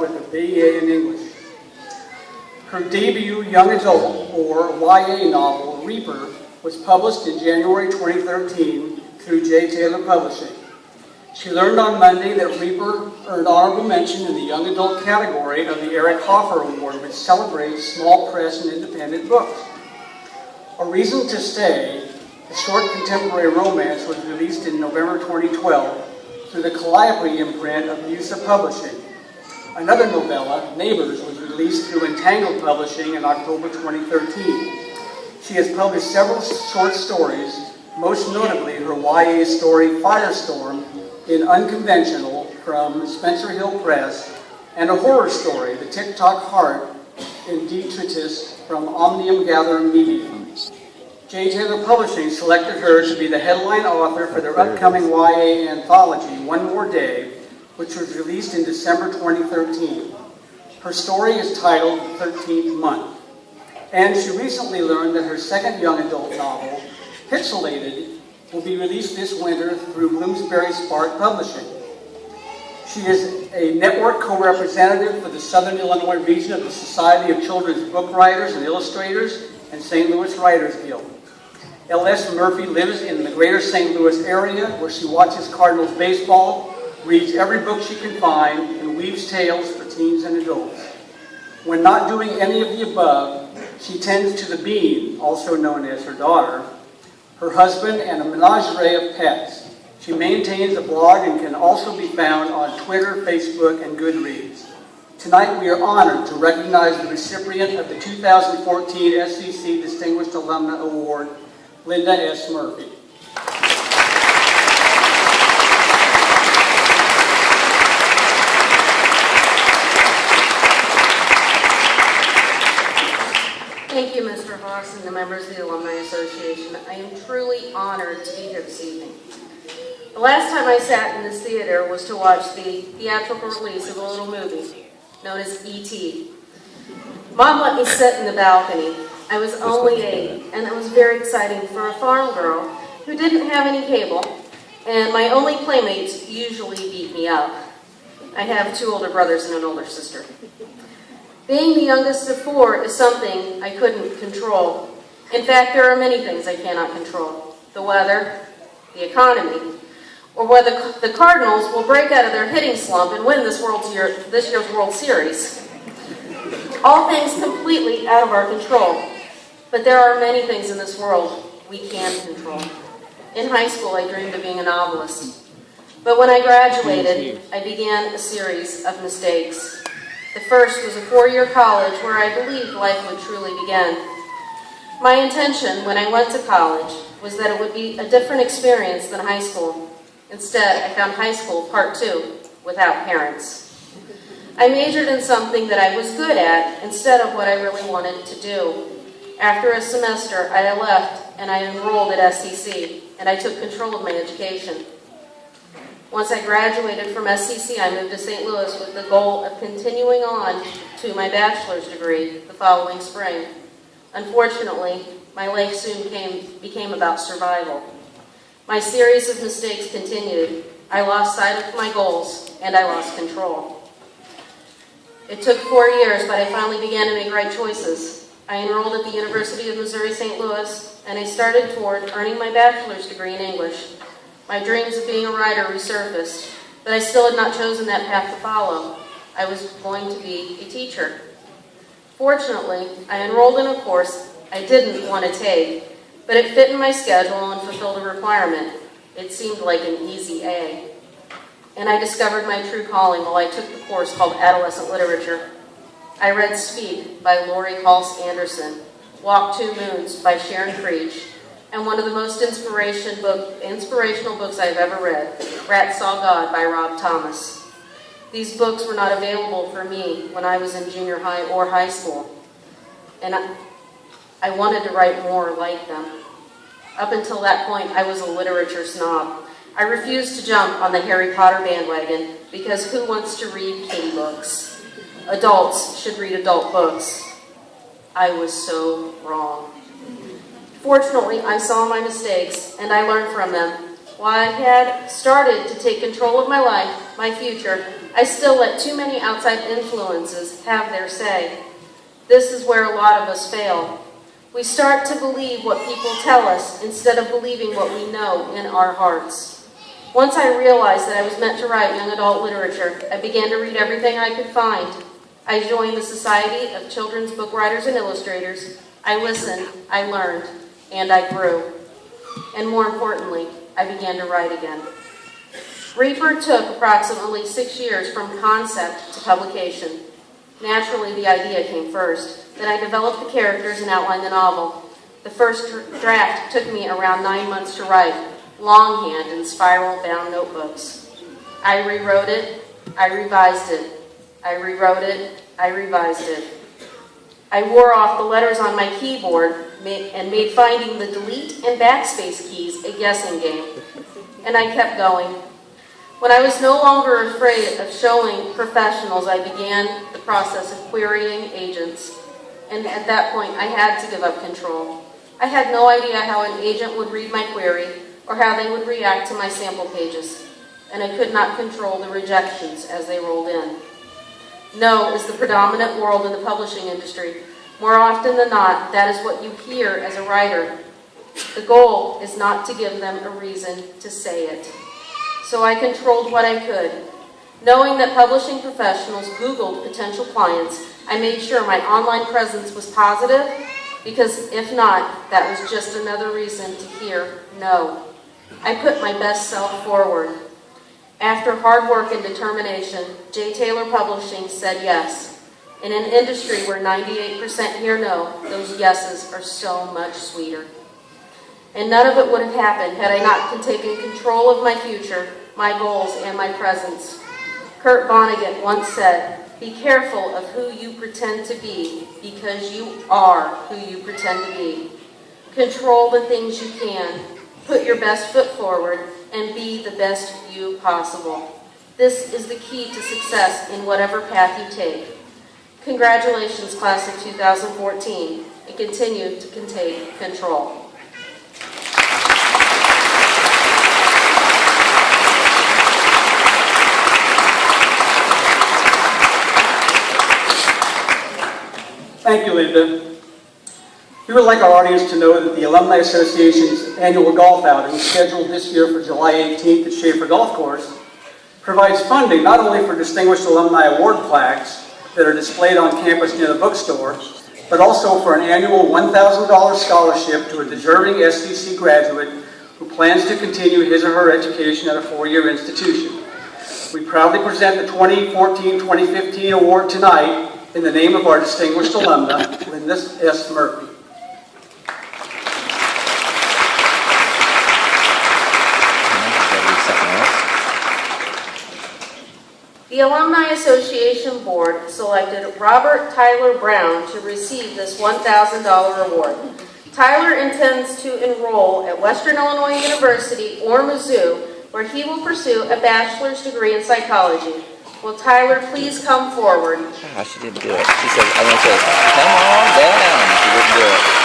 with a BA in English. Her debut young adult, or YA novel, Reaper, was published in January 2013 through J. Taylor Publishing. She learned on Monday that Reaper earned honorable mention in the young adult category of the Eric Hoffer Award, which celebrates small press and independent books. A Reason to Stay, a short contemporary romance, was released in November 2012 through the Calliope imprint of Musa Publishing. Another novella, Neighbors, was released through Entangled Publishing in October 2013. She has published several short stories, most notably her YA story Firestorm in Unconventional from Spencer Hill Press, and a horror story, The TikTok Heart, in Detritus from Omnium Gatherer Media. J. Taylor Publishing selected her to be the headline author for their upcoming YA anthology, One More Day, which was released in December 2013. Her story is titled 13th Month. And she recently learned that her second young adult novel, Pixelated, will be released this winter through Bloomsbury Spark Publishing. She is a network co-representative for the Southern Illinois region of the Society of Children's Book Writers and Illustrators and St. Louis Writers Guild. L.S. Murphy lives in the greater St. Louis area where she watches Cardinals baseball, reads every book she can find, and weaves tales for teens and adults. When not doing any of the above, she tends to the Bean, also known as her daughter, her husband, and a menagerie of pets. She maintains a blog and can also be found on Twitter, Facebook, and Goodreads. Tonight we are honored to recognize the recipient of the 2014 SCC Distinguished Alumna Award, Linda S. Murphy. Thank you, Mr. Haas and the members of the Alumni Association. I am truly honored to be here this evening. The last time I sat in this theater was to watch the theatrical release of a little movie known as E.T. Mom let me sit in the balcony. I was only 8, and it was very exciting for a farm girl who didn't have any cable, and my only playmates usually beat me up. I have 2 older brothers and an older sister. Being the youngest of 4 is something I couldn't control. In fact, there are many things I cannot control. The weather, the economy, or whether the Cardinals will break out of their hitting slump and win this year's World Series. All things completely out of our control. But there are many things in this world we can control. In high school, I dreamed of being a novelist. But when I graduated, I began a series of mistakes. The first was a 4-year college where I believed life would truly begin. My intention when I went to college was that it would be a different experience than high school. Instead, I found high school part 2 without parents. I majored in something that I was good at instead of what I really wanted to do. After a semester, I left and I enrolled at SCC, and I took control of my education. Once I graduated from SCC, I moved to St. Louis with the goal of continuing on to my bachelor's degree the following spring. Unfortunately, my life soon became about survival. My series of mistakes continued. I lost sight of my goals, and I lost control. It took 4 years, but I finally began to make right choices. I enrolled at the University of Missouri St. Louis, and I started toward earning my bachelor's degree in English. My dreams of being a writer resurfaced, but I still had not chosen that path to follow. I was going to be a teacher. Fortunately, I enrolled in a course I didn't want to take, but it fit in my schedule and fulfilled a requirement. It seemed like an easy A. And I discovered my true calling while I took the course called Adolescent Literature. I read Speak by Lori Halse Anderson, Walk 2 Moons by Sharon Creech, and one of the most inspirational books I've ever read, Rat Saw God by Rob Thomas. These books were not available for me when I was in junior high or high school, and I wanted to write more like them. Up until that point, I was a literature snob. I refused to jump on the Harry Potter bandwagon because who wants to read kiddie books? Adults should read adult books. I was so wrong. Fortunately, I saw my mistakes and I learned from them. While I had started to take control of my life, my future, I still let too many outside influences have their say. This is where a lot of us fail. We start to believe what people tell us instead of believing what we know in our hearts. Once I realized that I was meant to write young adult literature, I began to read everything I could find. I joined the Society of Children's Book Writers and Illustrators. I listened, I learned, and I grew. And more importantly, I began to write again. Reaper took approximately 6 years from concept to publication. Naturally, the idea came first. Then I developed the characters and outlined the novel. The first draft took me around 9 months to write, longhand in spiral-bound notebooks. I rewrote it, I revised it. I rewrote it, I revised it. I wore off the letters on my keyboard and made finding the delete and backspace keys a guessing game. And I kept going. When I was no longer afraid of showing professionals, I began the process of querying agents. And at that point, I had to give up control. I had no idea how an agent would read my query or how they would react to my sample pages. And I could not control the rejections as they rolled in. No is the predominant world in the publishing industry. More often than not, that is what you hear as a writer. The goal is not to give them a reason to say it. So I controlled what I could. Knowing that publishing professionals Googled potential clients, I made sure my online presence was positive, because if not, that was just another reason to hear no. I put my best self forward. After hard work and determination, J. Taylor Publishing said yes. In an industry where 98% hear no, those yeses are so much sweeter. And none of it would have happened had I not taken control of my future, my goals, and my presence. Kurt Vonnegut once said, "Be careful of who you pretend to be, because you are who you pretend to be. Control the things you can, put your best foot forward, and be the best you possible. This is the key to success in whatever path you take." Congratulations, class of 2014, and continue to take control. Thank you, Linda. We would like our audience to know that the Alumni Association's annual golf outing, scheduled this year for July 18th at Schaefer Golf Course, provides funding not only for Distinguished Alumni Award plaques that are displayed on campus near the bookstore, but also for an annual $1,000 scholarship to a deserving SCC graduate who plans to continue his or her education at a four-year institution. We proudly present the 2014-2015 award tonight in the name of our distinguished alumna, Linda S. Murphy. The Alumni Association Board selected Robert Tyler Brown to receive this $1,000 award. Tyler intends to enroll at Western Illinois University or Mizzou, where he will pursue a bachelor's degree in psychology. Will Tyler please come forward? She didn't do it. She said, I want to say, come on down. She didn't do it.